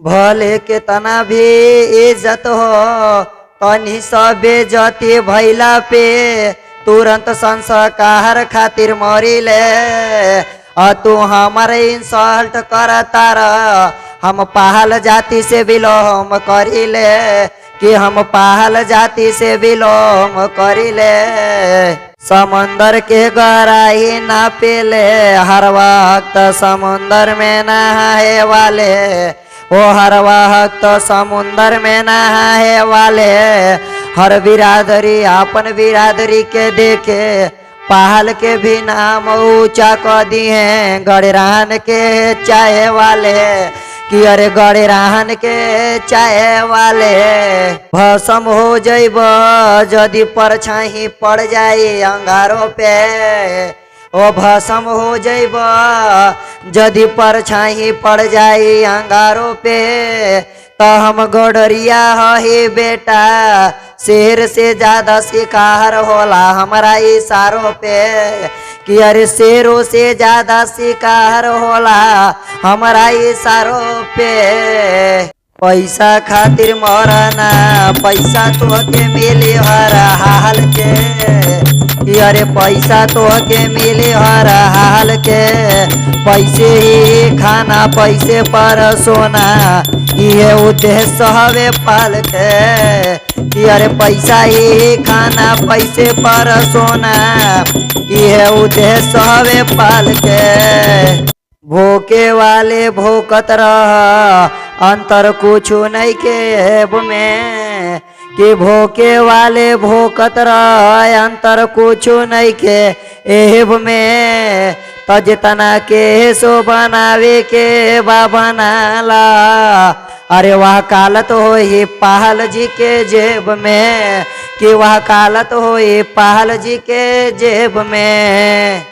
भले के तना भी इज्जत हो तनी सब बेइज्जती भैला पे तुरंत संस्कार खातिर मरी ले। तू हमारे इंसल्ट करता रह, हम पहल जाति से बिलोंग करिले कि हम पहल जाति से बिलोंग करिले। समंदर के गहराई ना पेले हर वक्त समुंदर में नहाए वाले, वो हर वक्त समुंदर में नहाए वाले। हर बिरादरी अपन बिरादरी के देखे पहल के भी नाम ऊंचा कर दिए। गड़रान के चाहे वाले कि अरे गड़रान के चाहे वाले भस्म हो जइब यदि परछाई पड़ जाए अंगारों पे। ओ भस्म हो जइब यदि परछाई पड़ जाए अंगारों पे। तो हम गडरिया है बेटा, शेर से ज्यादा शिकार होला हमारा इशारों पे कि अरे शेरों से ज्यादा शिकार होला हमारा इशारों पे। पैसा खातिर मरना पैसा तोहके मिली हर हाल के कि अरे पैसा तोहके मिली हर हाल के। पैसे ही खाना पैसे पर सोना ये उद्देश्य हवे पाल के कि अरे पैसा ही खाना पैसे पर सोना ये उद्देश्य हवे पाल के। भूखे वाले भूखत रह अंतर कुछ नहीं के एब में कि भूखे वाले भूखत रह अंतर कुछ नहीं के एब में। तो जितना के सो बनावे के बा बनाला, अरे वह कालत हो ये पाहल जी के जेब में कि वह कालत हो ये पाहल जी के जेब में।